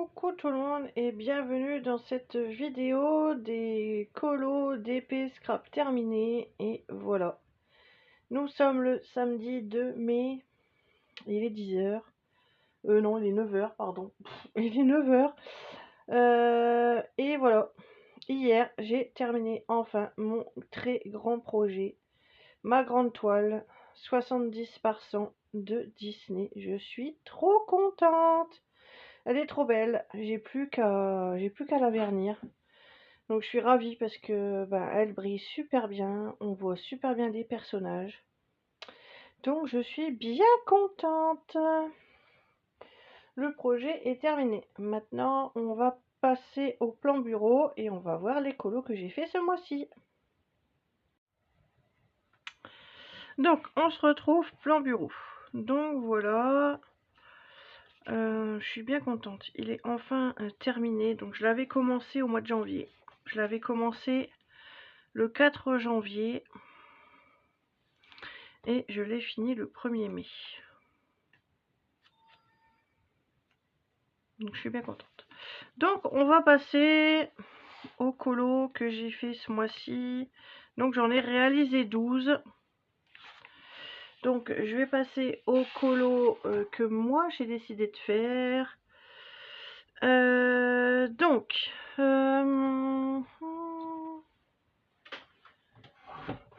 Coucou tout le monde et bienvenue dans cette vidéo des colos d'épée scrap terminés. Et voilà, nous sommes le samedi 2 mai, il est 10h, non il est 9h pardon, il est 9h, et voilà, hier j'ai terminé enfin mon très grand projet, ma grande toile 70 par 100 de Disney. Je suis trop contente. Elle est trop belle, j'ai plus qu'à la vernir. Donc je suis ravie parce que elle brille super bien, on voit super bien les personnages. Donc je suis bien contente. Le projet est terminé. Maintenant, on va passer au plan bureau et on va voir les colos que j'ai fait ce mois-ci. Donc on se retrouve plan bureau. Donc voilà. Je suis bien contente. Il est enfin terminé. Donc je l'avais commencé au mois de janvier. Je l'avais commencé le 4 janvier et je l'ai fini le 1er mai. Donc je suis bien contente. Donc on va passer au colo que j'ai fait ce mois-ci. Donc j'en ai réalisé 12. Donc je vais passer au colo que moi j'ai décidé de faire.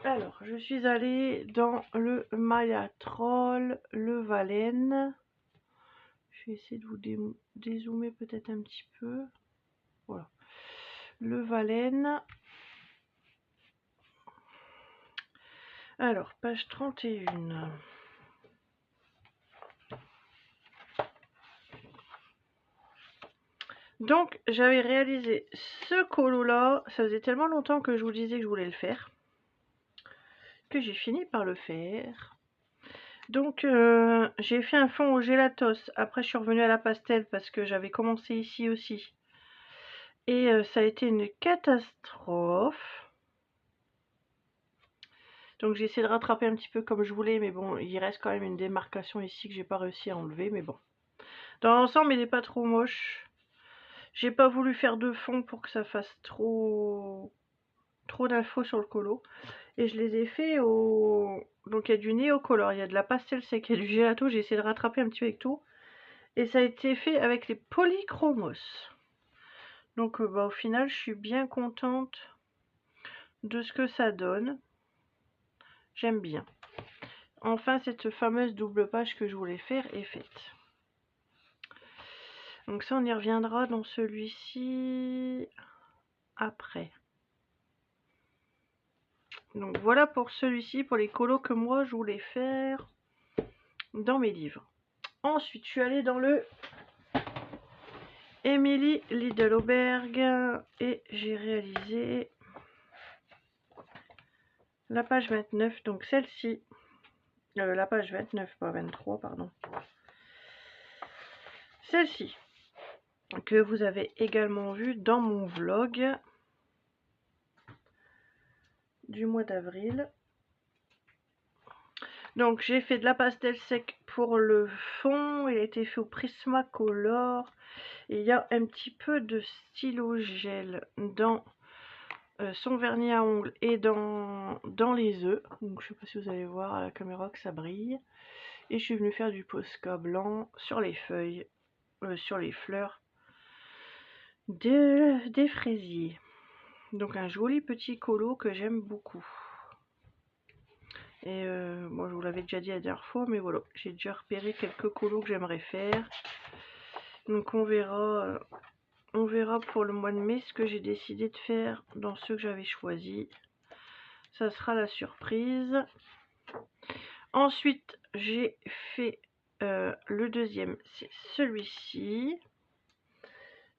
Alors, je suis allée dans le Maya Troll, le Valen. Je vais essayer de vous dézoomer peut-être un petit peu. Voilà. Le Valen. Alors, page 31. Donc, j'avais réalisé ce colo-là. Ça faisait tellement longtemps que je vous disais que je voulais le faire, que j'ai fini par le faire. Donc, j'ai fait un fond au gélatos. Après, je suis revenue à la pastel parce que j'avais commencé ici aussi. Et ça a été une catastrophe. Donc j'ai essayé de rattraper un petit peu comme je voulais, mais bon, il reste quand même une démarcation ici que j'ai pas réussi à enlever, mais bon. Dans l'ensemble, il n'est pas trop moche. J'ai pas voulu faire de fond pour que ça fasse trop d'infos sur le colo. Et je les ai fait au... Donc il y a du néocolor, il y a de la pastel sec, il y a du gelato. J'ai essayé de rattraper un petit peu avec tout. Et ça a été fait avec les polychromos. Donc au final, je suis bien contente de ce que ça donne. J'aime bien. Enfin, cette fameuse double page que je voulais faire est faite. Donc ça, on y reviendra dans celui-ci après. Donc voilà pour celui-ci, pour les colos que moi je voulais faire dans mes livres. Ensuite, je suis allée dans le Emily Lidl-Auberg et j'ai réalisé la page 29, donc celle-ci. La page 29, pas 23, pardon. Celle-ci, que vous avez également vue dans mon vlog du mois d'avril. Donc j'ai fait de la pastel sec pour le fond, il a été fait au Prismacolor. Et il y a un petit peu de stylo gel dans son vernis à ongles et dans les œufs. Donc je sais pas si vous allez voir à la caméra que ça brille. Et je suis venue faire du Posca blanc sur les feuilles, sur les fleurs des fraisiers. Donc un joli petit colo que j'aime beaucoup. Et moi je vous l'avais déjà dit la dernière fois, mais voilà, j'ai déjà repéré quelques colos que j'aimerais faire. Donc on verra pour le mois de mai ce que j'ai décidé de faire dans ceux que j'avais choisis. Ça sera la surprise. Ensuite j'ai fait le deuxième, c'est celui-ci.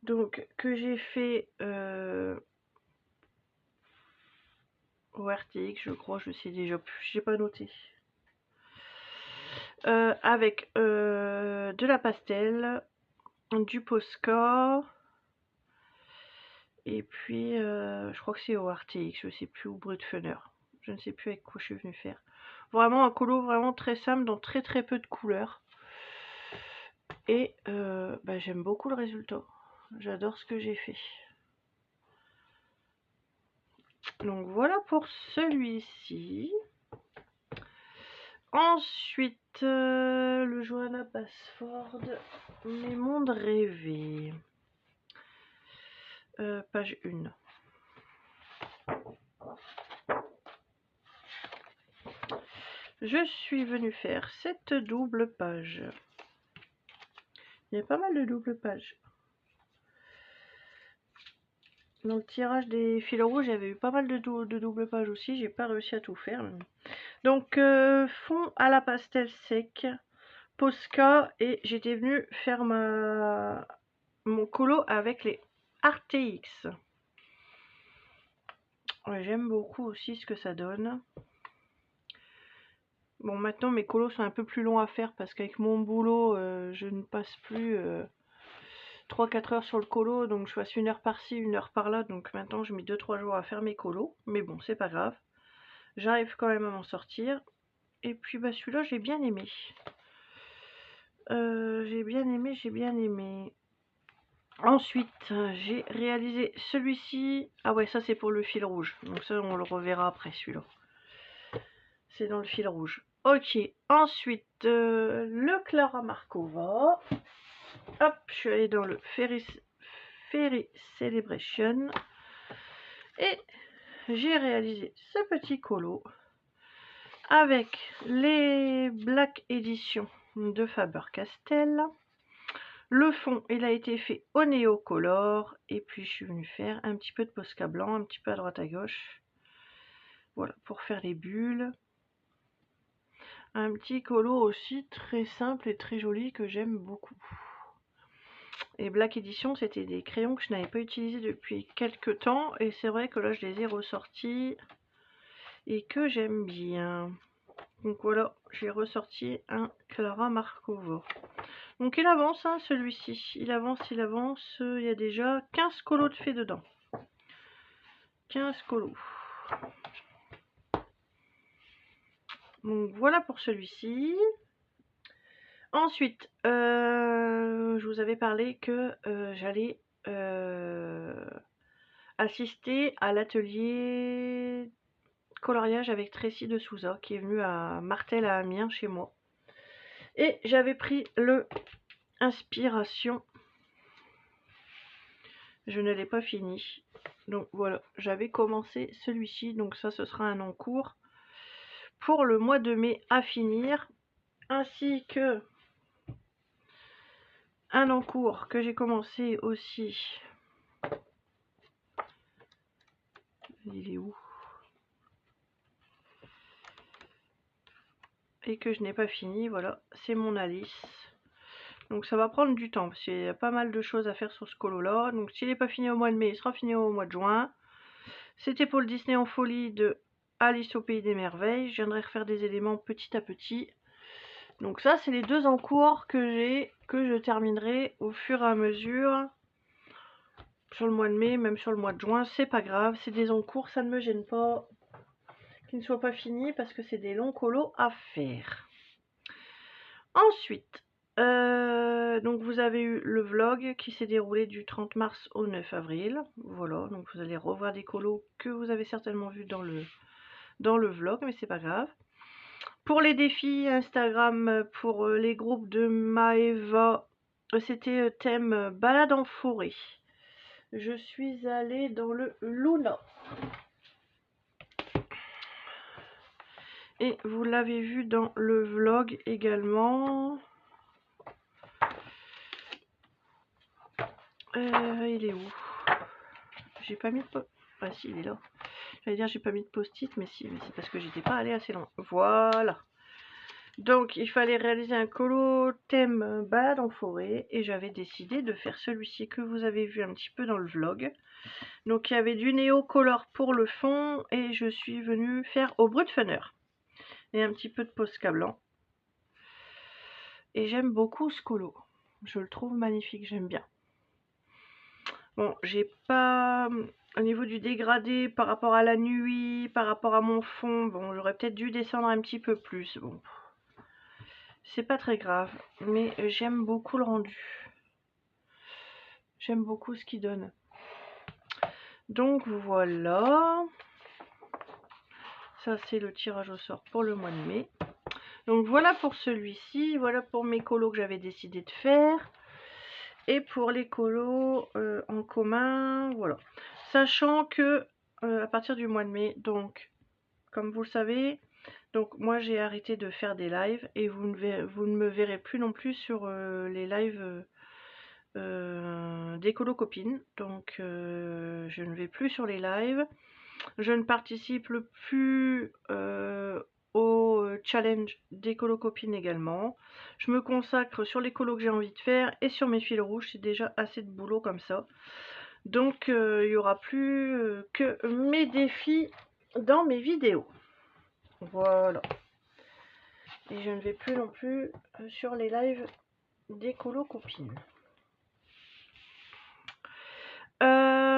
Donc que j'ai fait au RTX, je crois, je sais déjà plus, j'ai pas noté. Avec de la pastel, du Posca, et puis je crois que c'est au RTX, je sais plus, ou Brutfunner, je ne sais plus avec quoi je suis venue faire. Vraiment un colo vraiment très simple, dans très peu de couleurs. Et j'aime beaucoup le résultat. J'adore ce que j'ai fait. Donc voilà pour celui-ci. Ensuite, le Johanna Basford, Mes mondes rêvés. Page 1. Je suis venue faire cette double page. Il y a pas mal de doubles pages. Dans le tirage des fils rouges, j'avais eu pas mal de doubles pages aussi. J'ai pas réussi à tout faire. Donc, fond à la pastel sec, Posca, et j'étais venue faire mon colo avec les RTX. Ouais, j'aime beaucoup aussi ce que ça donne. Bon, maintenant mes colos sont un peu plus longs à faire parce qu'avec mon boulot, je ne passe plus 3-4 heures sur le colo, donc je passe 1 heure par-ci, 1 heure par-là, donc maintenant je mets 2-3 jours à faire mes colos, mais bon, c'est pas grave. J'arrive quand même à m'en sortir. Et puis bah celui-là, j'ai bien aimé. J'ai bien aimé. Ensuite, j'ai réalisé celui-ci. Ah ouais, ça c'est pour le fil rouge. Donc ça, on le reverra après, celui-là. C'est dans le fil rouge. Ok, ensuite, le Clara Markova. Hop, je suis allée dans le Fairy Celebration. Et j'ai réalisé ce petit colo avec les Black Editions de Faber-Castell. Le fond, il a été fait au Neocolor. Et puis, je suis venue faire un petit peu de Posca blanc, un petit peu à droite à gauche. Voilà, pour faire les bulles. Un petit colo aussi très simple et très joli que j'aime beaucoup. Et Black Edition, c'était des crayons que je n'avais pas utilisés depuis quelques temps. Et c'est vrai que là, je les ai ressortis et que j'aime bien. Donc voilà, j'ai ressorti un Clara Markova. Donc il avance, hein, celui-ci. Il avance, il avance. Il y a déjà 15 colos de fait dedans. 15 colos. Donc voilà pour celui-ci. Ensuite, je vous avais parlé que j'allais assister à l'atelier coloriage avec Tracy de Souza qui est venu à Martel à Amiens chez moi. Et j'avais pris le Inspiration. Je ne l'ai pas fini. Donc voilà, j'avais commencé celui-ci. Donc ça, ce sera un en cours pour le mois de mai à finir. Ainsi que un en cours que j'ai commencé aussi. Il est où? Et que je n'ai pas fini, voilà, c'est mon Alice. Donc ça va prendre du temps, parce qu'il y a pas mal de choses à faire sur ce colo là. Donc s'il n'est pas fini au mois de mai, il sera fini au mois de juin. C'était pour le Disney en folie de Alice au Pays des Merveilles. Je viendrai refaire des éléments petit à petit. Donc ça, c'est les deux en cours que j'ai, que je terminerai au fur et à mesure. Sur le mois de mai, même sur le mois de juin, c'est pas grave. C'est des en cours, ça ne me gêne pas qu'ils ne soient pas finis parce que c'est des longs colos à faire. Ensuite, donc vous avez eu le vlog qui s'est déroulé du 30 mars au 9 avril. Voilà, donc vous allez revoir des colos que vous avez certainement vus dans le vlog, mais c'est pas grave. Pour les défis Instagram, pour les groupes de Maeva, c'était thème balade en forêt. Je suis allée dans le Luna. Et vous l'avez vu dans le vlog également. Il est où? J'ai pas mis de... Ah si, il est là. J'allais dire j'ai pas mis de post-it, mais si, mais c'est parce que j'étais pas allée assez loin. Voilà. Donc il fallait réaliser un colo thème balade en forêt et j'avais décidé de faire celui-ci que vous avez vu un petit peu dans le vlog. Donc il y avait du Neocolor pour le fond et je suis venue faire au brut funner et un petit peu de Posca blanc. Et j'aime beaucoup ce colo. Je le trouve magnifique, j'aime bien. Bon, j'ai pas... Au niveau du dégradé, par rapport à la nuit, par rapport à mon fond, bon, j'aurais peut-être dû descendre un petit peu plus. Bon, c'est pas très grave, mais j'aime beaucoup le rendu. J'aime beaucoup ce qu'il donne. Donc voilà. Ça c'est le tirage au sort pour le mois de mai. Donc voilà pour celui-ci. Voilà pour mes colos que j'avais décidé de faire. Et pour les colos en commun, voilà. Sachant que à partir du mois de mai, donc comme vous le savez, donc moi j'ai arrêté de faire des lives et vous ne me verrez plus non plus sur les lives des colos copines. Donc je ne vais plus sur les lives. Je ne participe plus au challenge des colos copines également. Je me consacre sur les colos que j'ai envie de faire et sur mes fils rouges. C'est déjà assez de boulot comme ça. Donc il n'y aura plus que mes défis dans mes vidéos. Voilà. Et je ne vais plus non plus sur les lives des colos copines.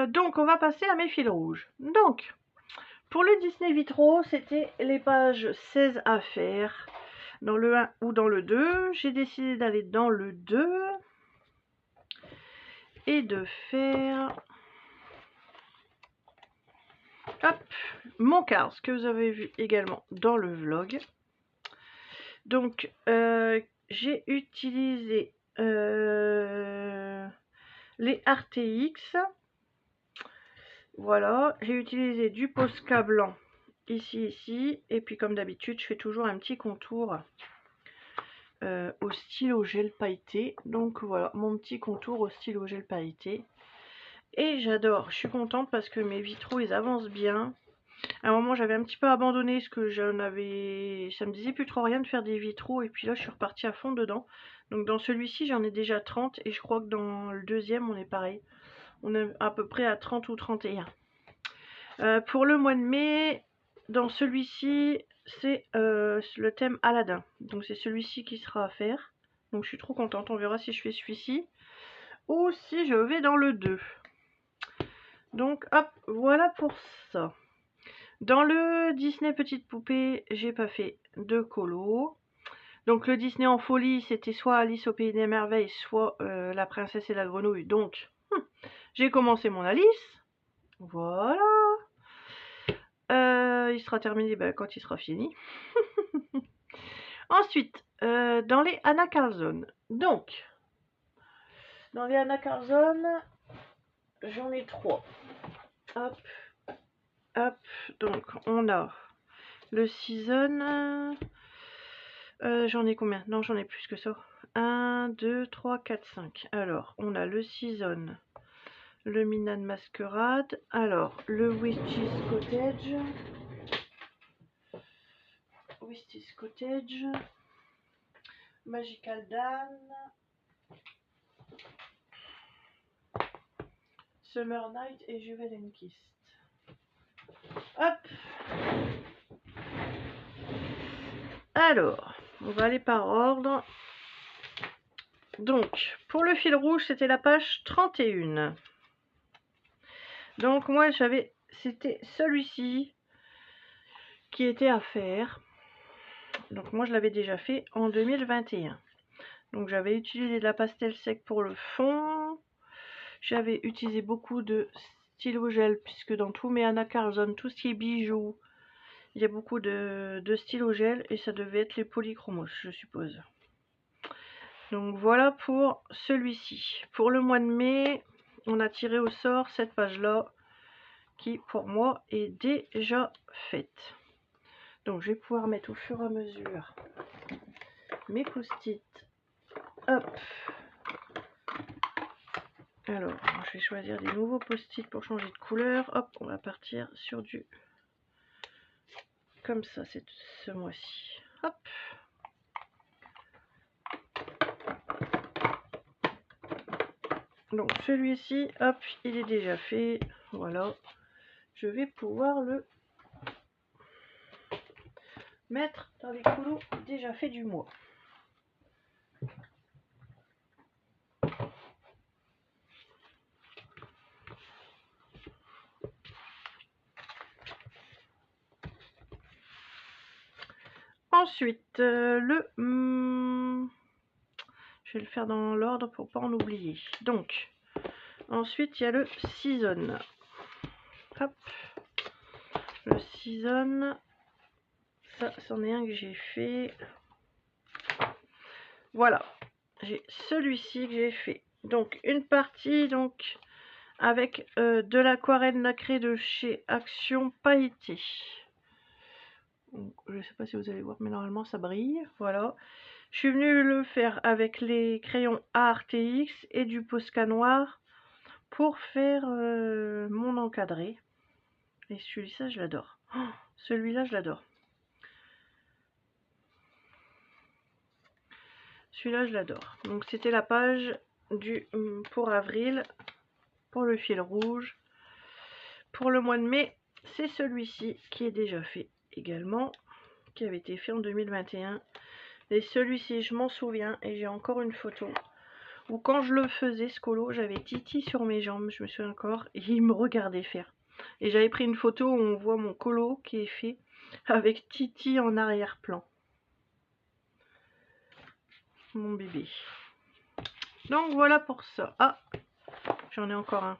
Donc on va passer à mes fils rouges. Donc pour le Disney Vitro, c'était les pages 16 à faire dans le 1 ou dans le 2. J'ai décidé d'aller dans le 2 et de faire hop, mon card, ce que vous avez vu également dans le vlog. Donc j'ai utilisé les RTX. Voilà, j'ai utilisé du Posca blanc ici, et puis comme d'habitude, je fais toujours un petit contour au stylo gel pailleté. Donc voilà, mon petit contour au stylo gel pailleté. Et j'adore, je suis contente parce que mes vitraux, ils avancent bien. À un moment, j'avais un petit peu abandonné parce que ça me disait plus trop rien de faire des vitraux. Et puis là, je suis repartie à fond dedans. Donc dans celui-ci, j'en ai déjà 30. Et je crois que dans le deuxième, on est pareil. On est à peu près à 30 ou 31. Pour le mois de mai, dans celui-ci, c'est le thème Aladdin. Donc c'est celui-ci qui sera à faire. Donc je suis trop contente. On verra si je fais celui-ci ou si je vais dans le 2. Donc hop, voilà pour ça. Dans le Disney Petite Poupée, j'ai pas fait de colo. Donc le Disney en folie, c'était soit Alice au Pays des Merveilles, soit La Princesse et la Grenouille. Donc j'ai commencé mon Alice. Voilà. Il sera terminé quand il sera fini. Ensuite, dans les Anna Carlson. Donc, dans les Anna Carlson, j'en ai 3. Hop, hop. Donc, on a le season. J'en ai combien? Non, j'en ai plus que ça. 1, 2, 3, 4, 5. Alors, on a le season, le Minan Masquerade. Alors, le Witch's Cottage. Witch's Cottage. Magical Dan. Summer Night et Juvel Kist. Hop. Alors, on va aller par ordre. Donc, pour le fil rouge, c'était la page 31. Donc, moi, c'était celui-ci qui était à faire. Donc, moi, je l'avais déjà fait en 2021. Donc, j'avais utilisé de la pastel sec pour le fond. J'avais utilisé beaucoup de stylo gel, puisque dans tous mes Anna Carlson, tout ce qui est bijoux, il y a beaucoup de stylo gel et ça devait être les polychromos, je suppose. Donc voilà pour celui-ci. Pour le mois de mai, on a tiré au sort cette page-là qui pour moi est déjà faite. Donc je vais pouvoir mettre au fur et à mesure mes post-it. Hop. Alors, je vais choisir des nouveaux post-it pour changer de couleur. Hop, on va partir sur du... Comme ça, c'est ce mois-ci. Hop. Donc celui-ci, hop, il est déjà fait. Voilà. Je vais pouvoir le mettre dans les colos déjà faits du mois. Ensuite, je vais le faire dans l'ordre pour pas en oublier. Donc, Ensuite, il y a le Season. Hop. Le Season. Ça, c'en est un que j'ai fait. Voilà. J'ai celui-ci que j'ai fait. Donc, une partie, donc, avec de l'aquarelle nacrée de chez Action Pailleté. Donc, je ne sais pas si vous allez voir, mais normalement, ça brille. Voilà. Je suis venue le faire avec les crayons ARTX et du Posca noir pour faire mon encadré. Et celui-là, je l'adore. Oh, celui-là, je l'adore. Celui-là, je l'adore. Donc, c'était la page du pour avril, pour le fil rouge. Pour le mois de mai, c'est celui-ci qui est déjà fait également, qui avait été fait en 2021. Et celui-ci, je m'en souviens, et j'ai encore une photo où quand je le faisais, ce colo, j'avais Titi sur mes jambes, je me souviens encore, et il me regardait faire. Et j'avais pris une photo où on voit mon colo qui est fait avec Titi en arrière-plan. Mon bébé. Donc voilà pour ça. Ah, j'en ai encore un.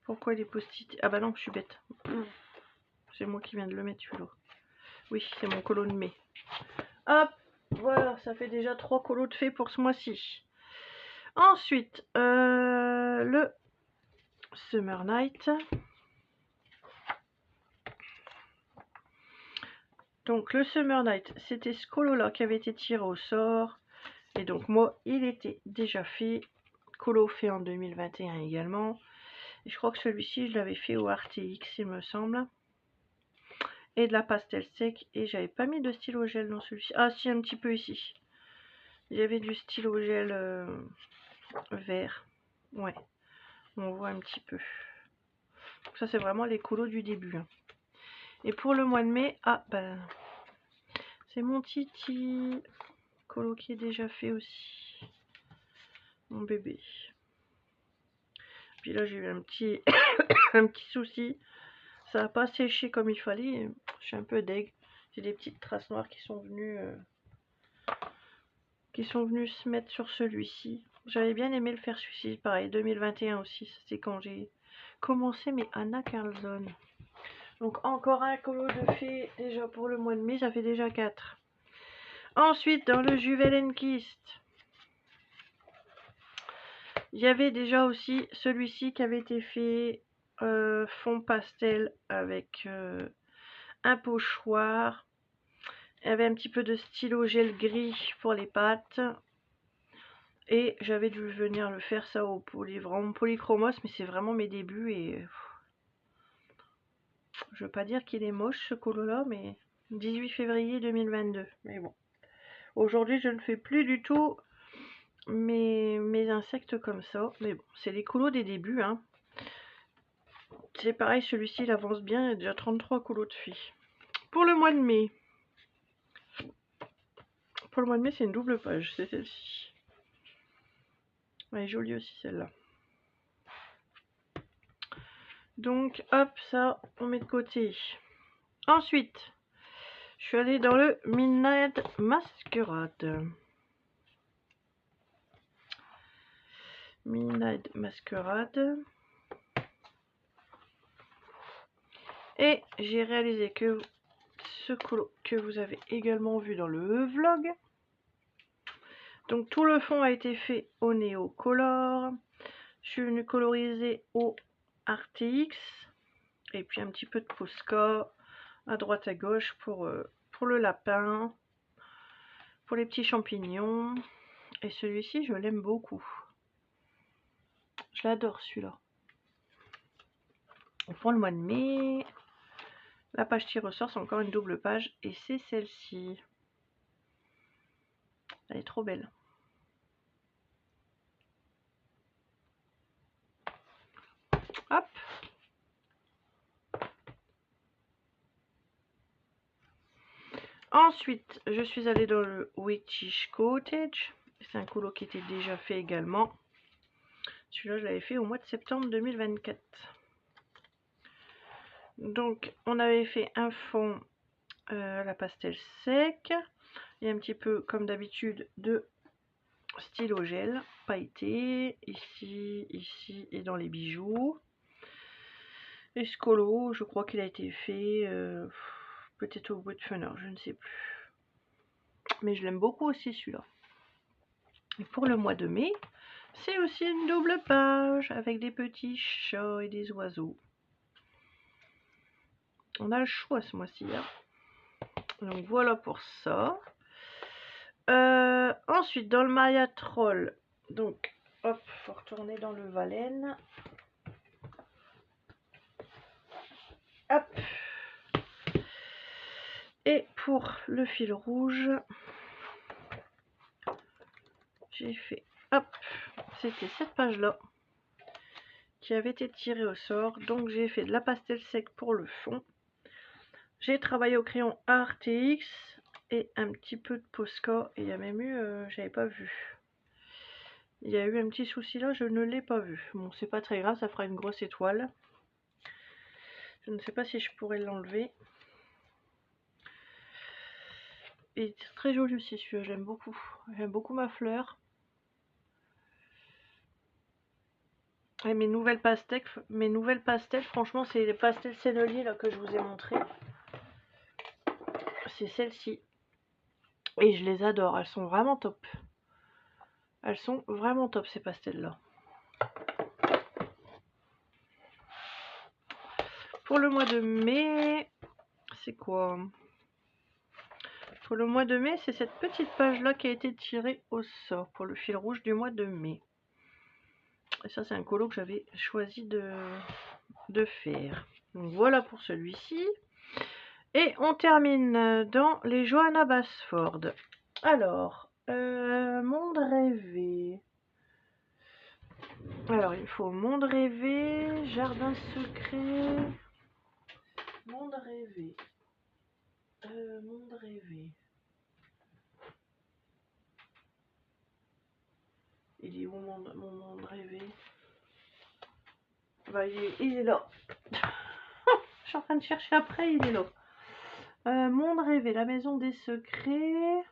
Pourquoi les post-it? Ah bah non, je suis bête. C'est moi qui viens de le mettre celui-là. Oui, c'est mon colo de mai. Hop, voilà, ça fait déjà 3 colos de fait pour ce mois-ci. Ensuite, le Summer Night. Donc le Summer Night, c'était ce colo-là qui avait été tiré au sort. Et donc moi, il était déjà fait. Colo fait en 2021 également. Et je crois que celui-ci, je l'avais fait au RTX, il me semble. Et de la pastel sec. Et j'avais pas mis de stylo gel dans celui-ci. Ah si, un petit peu ici. Il y avait du stylo gel vert. Ouais, on voit un petit peu. Donc ça, c'est vraiment les colos du début. Hein. Et pour le mois de mai, ah ben, c'est mon Titi. Colo qui est déjà fait aussi. Mon bébé. Puis là, j'ai eu un petit, un petit souci. Ça n'a pas séché comme il fallait. Je suis un peu deg. J'ai des petites traces noires qui sont venues se mettre sur celui-ci. J'avais bien aimé le faire celui-ci. Pareil, 2021 aussi. C'est quand j'ai commencé mes Anna Carlson. Donc encore un colo de fée déjà pour le mois de mai. Ça fait déjà 4. Ensuite, dans le Juwelen-Kist, il y avait déjà aussi celui-ci qui avait été fait fond pastel avec un pochoir. Il y avait un petit peu de stylo gel gris pour les pattes. Et j'avais dû venir le faire ça au vraiment polychromos, mais c'est vraiment mes débuts et je veux pas dire qu'il est moche ce colo là, mais 18 février 2022. Mais bon, aujourd'hui je ne fais plus du tout mes insectes comme ça, mais bon, c'est les colos des débuts. Hein. C'est pareil, celui-ci il avance bien, il y a déjà 33 colos de filles. Pour le mois de mai, c'est une double page, c'est celle-ci. Elle est jolie aussi celle-là. Donc hop, ça on met de côté. Ensuite, je suis allée dans le Midnight Masquerade. Midnight Masquerade. Et j'ai réalisé que ce colo que vous avez également vu dans le vlog. Donc tout le fond a été fait au Neo Color. Je suis venue coloriser au RTX. Et puis un petit peu de Posca à droite à gauche pour le lapin. Pour les petits champignons. Et celui-ci, je l'aime beaucoup. Je l'adore celui-là. Pour le mois de mai, la page qui ressort, c'est encore une double page. Et c'est celle-ci. Elle est trop belle. Hop. Ensuite, je suis allée dans le Witchish Cottage. C'est un colo qui était déjà fait également. Celui-là, je l'avais fait au mois de septembre 2024. Donc, on avait fait un fond la pastel sec. Et un petit peu, comme d'habitude, de stylo gel pailleté, ici, ici et dans les bijoux. Et ce colo, je crois qu'il a été fait peut-être au bout de Funner, je ne sais plus. Mais je l'aime beaucoup aussi celui-là. Et pour le mois de mai, c'est aussi une double page avec des petits chats et des oiseaux. On a le choix ce mois-ci. Hein. Donc voilà pour ça. Ensuite, dans le Maya Troll, donc hop, faut retourner dans le Valen. Hop. Et pour le fil rouge, j'ai fait, hop, c'était cette page-là qui avait été tirée au sort. Donc j'ai fait de la pastel sec pour le fond. J'ai travaillé au crayon RTX et un petit peu de Posca. Et il y a même eu, j'avais pas vu. Il y a eu un petit souci là, je ne l'ai pas vu. Bon, c'est pas très grave, ça fera une grosse étoile. Je ne sais pas si je pourrais l'enlever. Et c'est très joli aussi celui-là, j'aime beaucoup. J'aime beaucoup ma fleur. Et mes nouvelles pastels, franchement, c'est les pastels Sennelier là que je vous ai montré. C'est celles-ci. Et je les adore, elles sont vraiment top. Elles sont vraiment top ces pastels-là. Pour le mois de mai, c'est quoi? Pour le mois de mai, c'est cette petite page-là qui a été tirée au sort pour le fil rouge du mois de mai. Et ça, c'est un colo que j'avais choisi de faire. Donc voilà pour celui-ci. Et on termine dans les Johanna Basford. Alors, monde rêvé. Alors, il faut monde rêvé, jardin secret, monde rêvé. Monde rêvé. Il est où mon monde rêvé? Bah, il est là. Je suis en train de chercher après, il est là. Monde rêvé, la maison des secrets.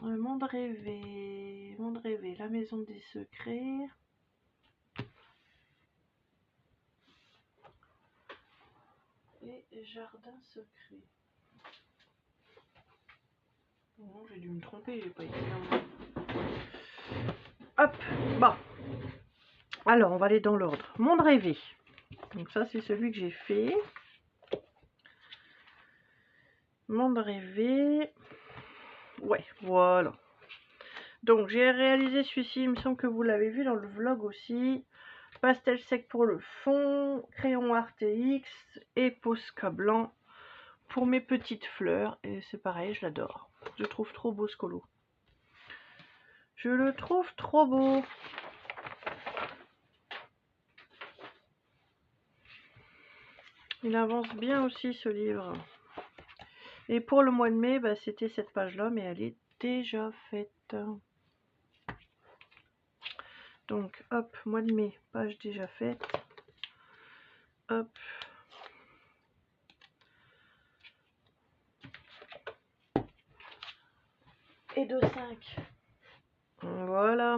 Monde rêvé, la maison des secrets. Et jardin secret. Non, j'ai dû me tromper, j'ai pas été là. Hop, bon. Alors, on va aller dans l'ordre. Monde rêvé. Donc ça, c'est celui que j'ai fait. Monde rêvé. Ouais, voilà. Donc, j'ai réalisé celui-ci. Il me semble que vous l'avez vu dans le vlog aussi. Pastel sec pour le fond. Crayon RTX. Et Posca blanc pour mes petites fleurs. Et c'est pareil, je l'adore. Je trouve trop beau ce colo. Je le trouve trop beau. Il avance bien aussi ce livre. Et pour le mois de mai, bah, c'était cette page-là, mais elle est déjà faite. Donc, hop, mois de mai, page déjà faite. Hop. Et de 5. Voilà.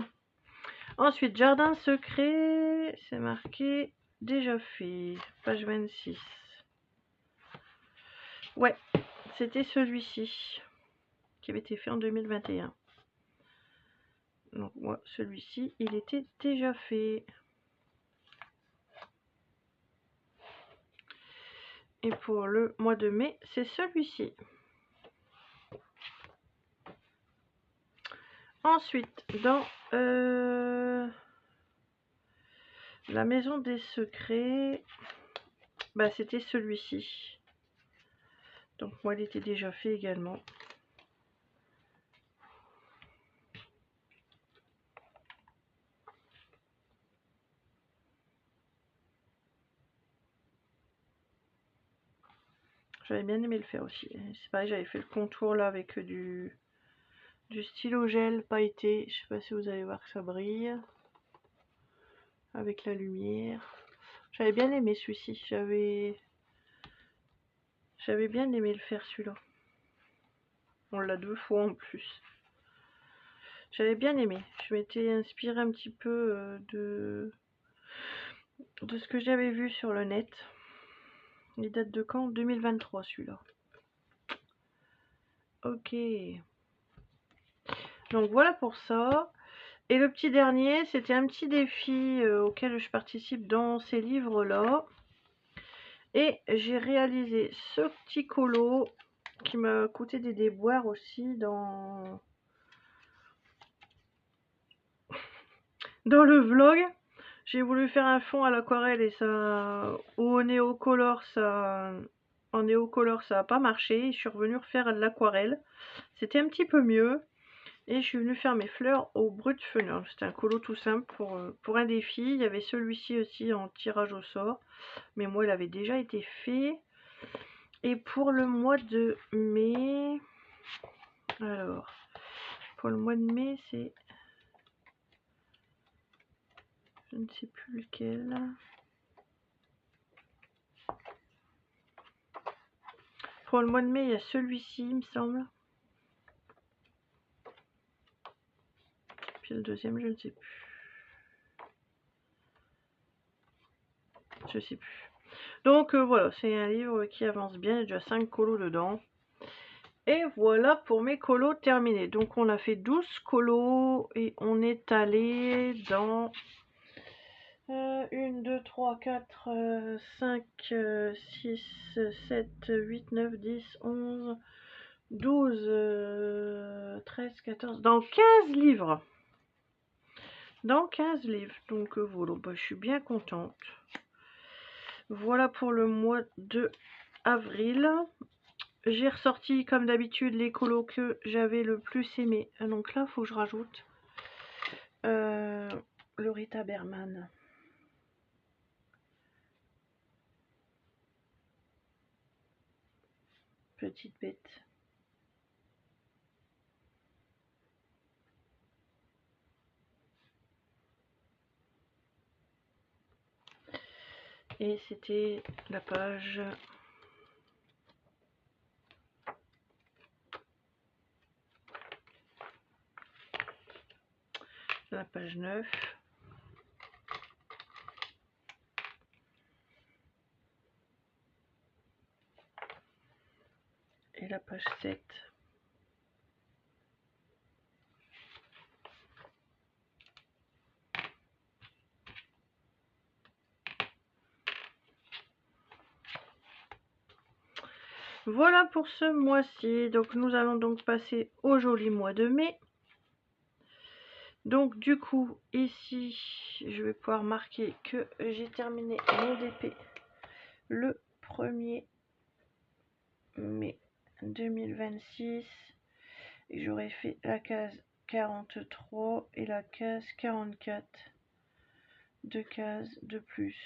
Ensuite, jardin secret, c'est marqué déjà fait. Page 26. Ouais, c'était celui-ci qui avait été fait en 2021. Donc, ouais, celui-ci, il était déjà fait. Et pour le mois de mai, c'est celui-ci. Ensuite, dans la maison des secrets, bah, c'était celui-ci. Donc moi, il était déjà fait également. J'avais bien aimé le faire aussi. C'est pareil, j'avais fait le contour là avec du stylo gel pailleté. Je sais pas si vous allez voir que ça brille. Avec la lumière. J'avais bien aimé celui-ci. J'avais bien aimé le faire celui-là. On l'a 2 fois en plus. J'avais bien aimé. Je m'étais inspirée un petit peu de ce que j'avais vu sur le net. Il date de quand? 2023 celui-là. Ok. Donc voilà pour ça. Et le petit dernier, c'était un petit défi auquel je participe dans ces livres-là. Et j'ai réalisé ce petit colo qui m'a coûté des déboires aussi dans le vlog. J'ai voulu faire un fond à l'aquarelle et ça, ou au néocolor, en néocolor ça n'a pas marché. Je suis revenue refaire de l'aquarelle. C'était un petit peu mieux. Et je suis venue faire mes fleurs au brut feu. C'était un colo tout simple pour un défi. Il y avait celui-ci aussi en tirage au sort. Mais moi, il avait déjà été fait. Et pour le mois de mai... Alors, pour le mois de mai, c'est... Je ne sais plus lequel. Pour le mois de mai, il y a celui-ci, il me semble. Puis le deuxième, je ne sais plus. Je sais plus. Donc voilà, c'est un livre qui avance bien. Il y a déjà 5 colos dedans. Et voilà pour mes colos terminés. Donc on a fait 12 colos et on est allé dans 1, 2, 3, 4, 5, 6, 7, 8, 9, 10, 11, 12, 13, 14, dans 15 livres. Dans 15 livres. Donc voilà, bah, je suis bien contente. Voilà pour le mois de avril. J'ai ressorti comme d'habitude les colos que j'avais le plus aimé. Donc là, il faut que je rajoute le Rita Berman. Petite bête. Et c'était la page... La page 9. Et la page 7. Voilà pour ce mois-ci. Donc nous allons donc passer au joli mois de mai. Donc du coup, ici, je vais pouvoir marquer que j'ai terminé mon DP le 1er mai 2026. Et j'aurai fait la case 43 et la case 44. 2 cases de plus.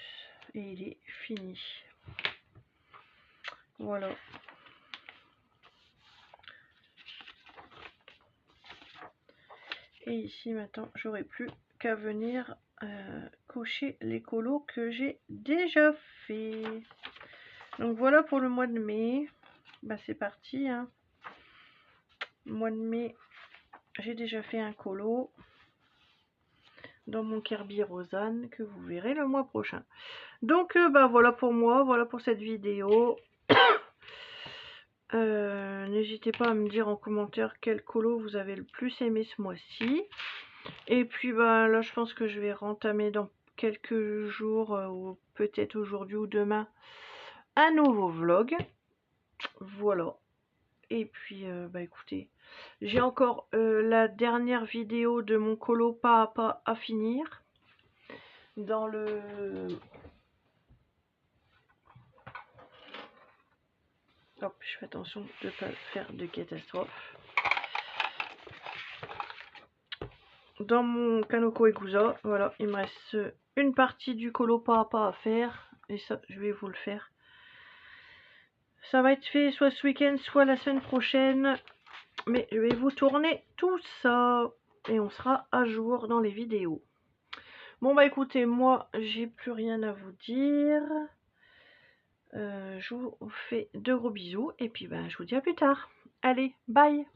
Et il est fini. Voilà. Et ici maintenant, j'aurai plus qu'à venir cocher les colos que j'ai déjà fait. Donc voilà pour le mois de mai. Bah c'est parti. Hein. Mois de mai, j'ai déjà fait un colo dans mon Kirby Rosanne que vous verrez le mois prochain. Donc bah voilà pour moi, voilà pour cette vidéo. N'hésitez pas à me dire en commentaire quel colo vous avez le plus aimé ce mois-ci. Et puis bah là je pense que je vais rentamer dans quelques jours ou peut-être aujourd'hui ou demain un nouveau vlog. Voilà. Et puis bah écoutez, j'ai encore la dernière vidéo de mon colo pas à pas à finir. Dans le... Hop, je fais attention de ne pas faire de catastrophe. Dans mon Kanoko Egusa, voilà, il me reste une partie du colo pas à pas à faire. Et ça, je vais vous le faire. Ça va être fait soit ce week-end, soit la semaine prochaine. Mais je vais vous tourner tout ça. Et on sera à jour dans les vidéos. Bon bah écoutez, moi, j'ai plus rien à vous dire. Je vous fais de gros bisous. Et puis bah, je vous dis à plus tard. Allez, bye!